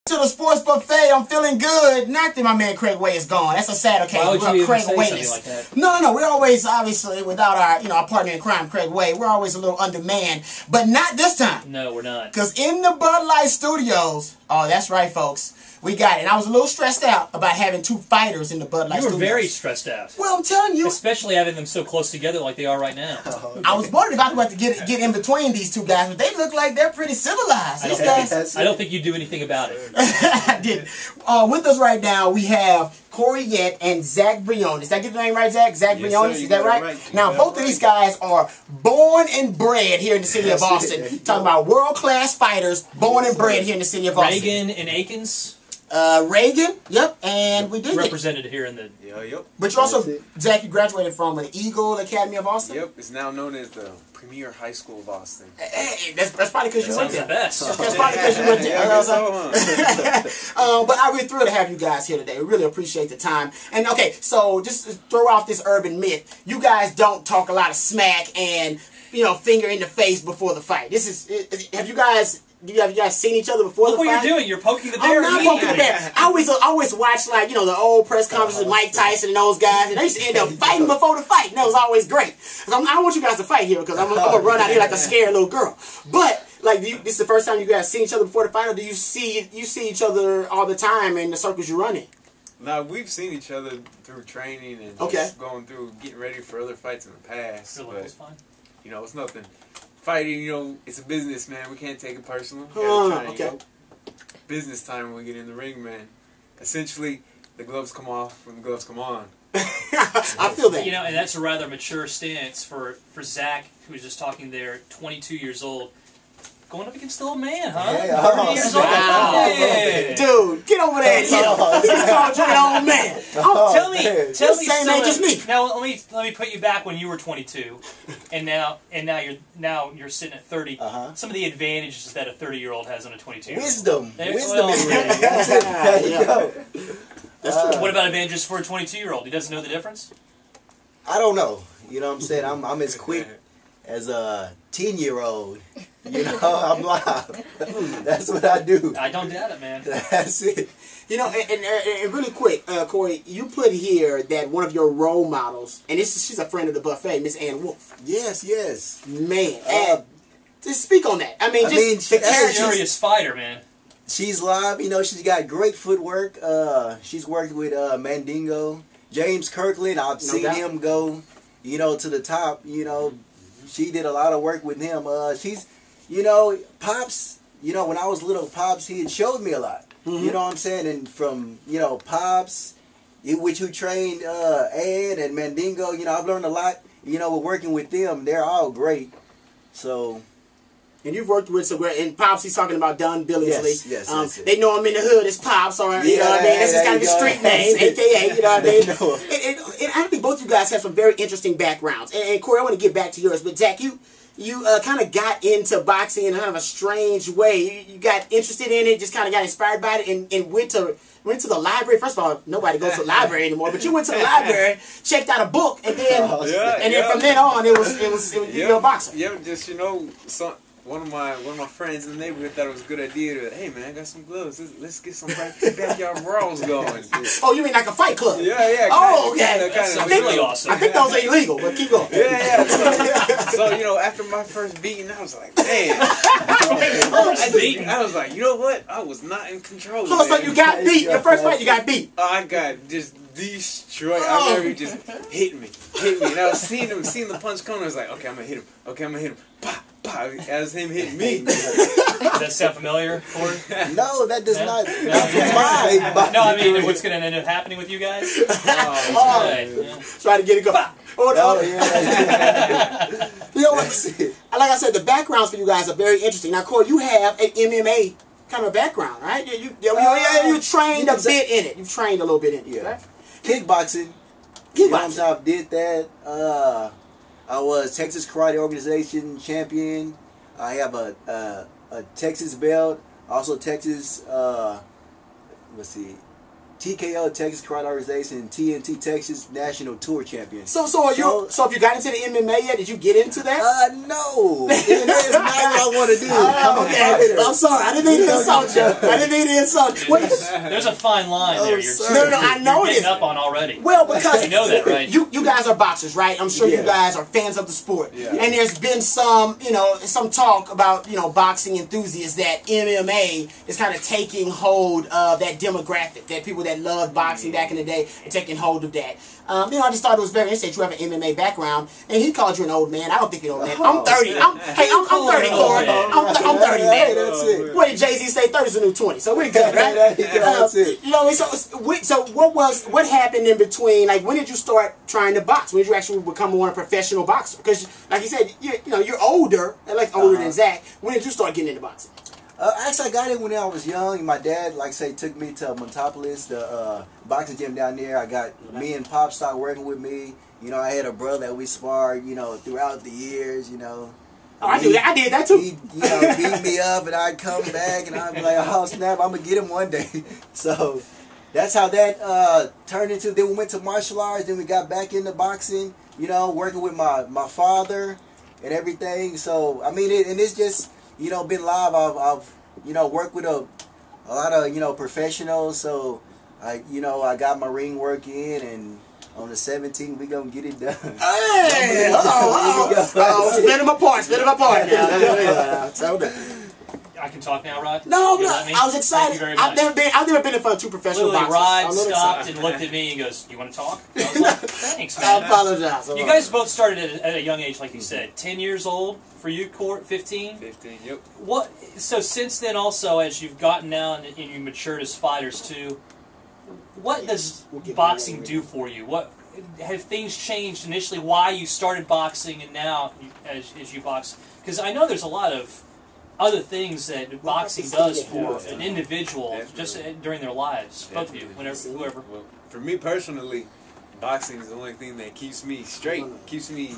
To the sports buffet, I'm feeling good. Not that my man Craig Way is gone. That's a sad occasion. Why would you even Craig say Way something like that? No. We're always, obviously, without our, our partner in crime, Craig Way, we're always a little undermanned. But not this time. No, we're not. Because in the Bud Light Studios, oh, that's right, folks, we got it. And I was a little stressed out about having two fighters in the Bud Light Studios. You were very stressed out. Well, I'm telling you. Especially having them so close together like they are right now. I was wondering if I would have to get in between these two guys, but they look like they're pretty civilized. I don't think you do anything about it. I did. With us right now, we have Corey Yett and Zach Briones. Did I get the name right, Zach? Zach Briones, is that right? Now, both of these guys are born and bred here in the city of Austin. Talking about world-class fighters, born and bred here in the city of Austin. Reagan and Akins? Reagan, yep, and we did represented here in the... Yep. But you also, Zach, you graduated from an Eagle Academy of Austin? Yep, it's now known as the Premier High School of Austin. Hey, that's probably because you went there. The best. That's probably because you went there. Yeah, I guess so, but I'm really thrilled to have you guys here today. We really appreciate the time. And okay, so just to throw off this urban myth, you guys don't talk a lot of smack and, finger in the face before the fight. Have you guys seen each other before the fight? Look what you're doing. You're poking the bear. I'm not poking the bear. I always watch, like, the old press conferences with Mike Tyson and those guys, and they used to end up fighting before the fight, and that was always great. I don't want you guys to fight here, because I'm going to run out here like a scared little girl. But, like, this is the first time you guys see each other before the fight, or do you see each other all the time in the circles you run in? No, we've seen each other through training and just going through, getting ready for other fights in the past. Really, it's fine. It's nothing. Fighting, it's a business, man. We can't take it personal. Business time when we get in the ring, man. Essentially, the gloves come off when the gloves come on. I feel that. And that's a rather mature stance for Zach, who was just talking there, 22 years old. Going up against the old man, huh? Yeah, 30 years old. wow. Yeah. Dude, get over there and hit him. He's called you an old man. Tell me, same age as me. Now let me put you back when you were 22, and now you're sitting at 30. Some of the advantages that a 30-year-old has on a 22-year-old. Wisdom is real. There you go. That's true. What about advantages for a 22-year-old? He doesn't know the difference. I don't know. You know what I'm saying? I'm as quick as a 10-year-old. I'm live. That's what I do. I don't doubt it, man. That's it. And really quick, Corey, you put here that one of your role models, and she's a friend of the buffet, Miss Ann Wolf. Yes. Man, just speak on that. She's a serious fighter, man. She's live. She's got great footwork. She's worked with Mandingo, James Kirkland. I've seen him go, to the top. She did a lot of work with him. She's, Pops, when I was little, Pops, he had showed me a lot. You know what I'm saying? And from, Pops, which who trained Ed and Mandingo, I've learned a lot, with working with them. They're all great. So... And you've worked with some great, and Pops, he's talking about Don Billingsley. Yes. They know him in the hood as Pops, or you know what I mean? That's just kind of his street name, AKA, you know what I mean? And I think both you guys have some very interesting backgrounds. And Corey, I want to get back to yours, but Zach, you kind of got into boxing in kind of a strange way. You got interested in it, just kind of got inspired by it, and went to the library. First of all, nobody goes to the library anymore, but you went to the library, checked out a book, and then from then on, it was you know, boxing. Yeah, just one of my friends in the neighborhood thought it was a good idea to, hey man, I got some gloves. Let's get some backyard brawls going. Oh, you mean like a fight club? Yeah. Oh, okay. That's really awesome. I think those are illegal, but keep going. Yeah. So after my first beating, I was like, man. I was like, you know what? I was not in control. So you got beat. Your first fight, you got beat. I got just destroyed. I remember he just hit me. And I was seeing the punch coming. I was like, okay, I'm gonna hit him. Pop. As him hitting me. Does that sound familiar, Corey? No, that does not. No, I mean, what's going to end up happening with you guys? Try to get it going. You know what? Like I said, the backgrounds for you guys are very interesting. Now, Corey, you have an MMA kind of background, right? You trained a bit in it. You've trained a little bit in it, right? Kickboxing. I did that. I was Texas Karate Organization champion. I have a Texas belt. Also Texas, TKO Texas Karate Organization and TNT Texas National Tour Champion. So if you got into the MMA yet, did you get into that? No. MMA is not what I want to do. Okay. I'm sorry. I didn't mean to insult you. I didn't mean to insult you. There's a fine line there. No, I know you're it. getting up on already. Well, because you know that, right? You guys are boxers, right? I'm sure you guys are fans of the sport. Yeah. And there's been some talk about, boxing enthusiasts that MMA is kind of taking hold of that demographic, that people that loved boxing back in the day are taking hold of that. I just thought it was very interesting that you have an MMA background, and he called you an old man. I don't think you're an old man. I'm 30. I'm 30, Corey. I'm 30, man. Hey, that's it. What did Jay-Z say? 30's the new 20. So we're good, right? That's it. So what happened in between? Like, when did you start trying to box? When did you actually become a professional boxer? Because, like you said, you're older, older than Zach. When did you start getting into boxing? Actually, I got it when I was young. My dad, like I say, took me to Montopolis, the boxing gym down there. Me and Pop started working with me. I had a brother that we sparred, throughout the years, Oh, I did that too. He, beat me up, and I'd come back, and I'd be like, oh, snap, I'm going to get him one day. So that's how that turned into. Then we went to martial arts. Then we got back into boxing, working with my father and everything. So, I mean, it's just... been live. I've worked with a lot of professionals. So I got my ring work in, and on the 17th we gonna get it done. Hey, split them apart now. I can talk now, Rod? No, I was excited. I've never been in front of two professional boxers. Rod stopped and looked at me and goes, "You want to talk?" I was like, "Thanks, man." I apologize. You guys both started at a young age, like you said. 10 years old for you, Court. 15. 15. Yep. So since then, also as you've gotten now and you matured as fighters too, what does boxing do for you? What have things changed initially? Why you started boxing and now as you box? Because I know there's a lot of other things that boxing does for an individual just during their lives. Both of you, whoever. Well, for me personally, boxing is the only thing that keeps me straight, keeps me,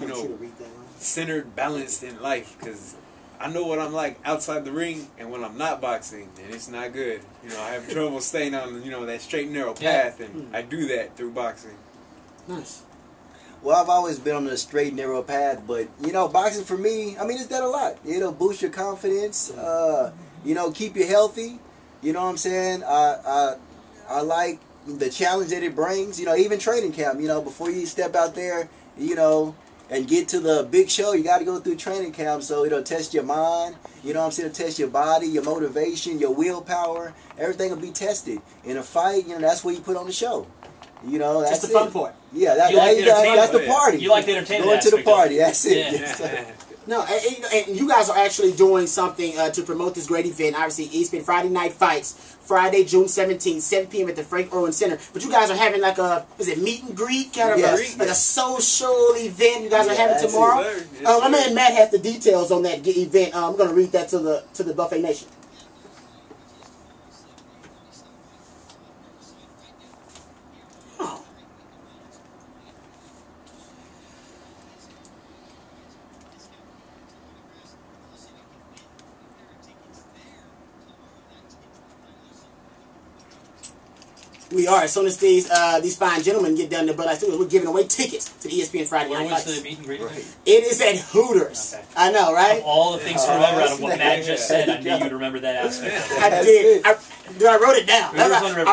centered, balanced in life. Because I know what I'm like outside the ring and when I'm not boxing, and it's not good. I have trouble staying on, that straight and narrow path, and I do that through boxing. Nice. Well, I've always been on the straight, narrow path, but, boxing for me, I mean, it's done a lot. It'll boost your confidence, keep you healthy. You know what I'm saying? I like the challenge that it brings, even training camp, before you step out there, and get to the big show, you got to go through training camp, so it'll test your mind, it'll test your body, your motivation, your willpower, everything will be tested. In a fight, that's what you put on the show. That's just the fun part. Yeah, that's the party. You like the entertainment Going to the party, that's it. Yeah. No, and you guys are actually doing something to promote this great event. Obviously, ESPN Friday Night Fights, Friday, June 17th, 7 p.m. at the Frank Irwin Center. But you guys are having like meet and greet, kind of a social event you guys are having tomorrow? My man Matt has the details on that event. I'm going to read that to the Buffet Nation. We are. As soon as these fine gentlemen get done, we're giving away tickets to the ESPN Friday Night Fights. Where was the meet and greet? Right. It is at Hooters. Okay. I know, right? Of all the things to remember out of what Matt just said, I knew you'd remember that aspect. I did. I wrote it down. I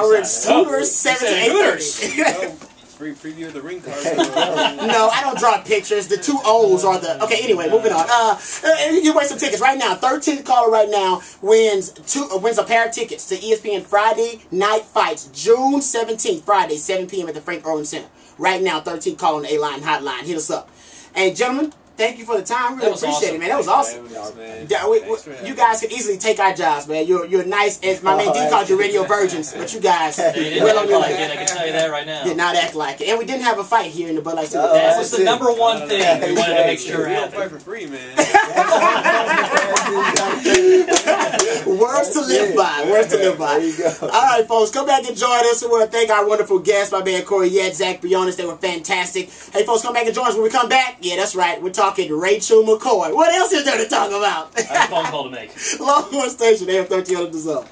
read Hooters 7 to 8:30. Free preview of the ring card. No, I don't draw pictures. The two O's are the... Okay, anyway, moving on. You can win some tickets right now. 13th caller right now wins a pair of tickets to ESPN Friday Night Fights, June 17th, Friday, 7 p.m. at the Frank Irwin Center. Right now, 13th caller on the A-Line hotline. Hit us up. And gentlemen, thank you for the time. Really appreciate it, man. That was awesome. You guys could easily take our jobs, man. You're nice. As my man D called you radio virgins, but you guys well on your way. I can tell you that right now. Did not act like it. And we didn't have a fight here in the Bud Light Studio. That was the number one thing we wanted to make sure happened. Fight for free, man. Words to live by. Words to live by. All right, folks, come back and join us. We want to thank our wonderful guests, my man Corey Yet, Zach Briones. They were fantastic. Hey, folks, come back and join us when we come back. Yeah, that's right. We're talking Rachel McCoy. What else is there to talk about? I have a phone call to make. Longhorn Station, AM 1300 The Zone.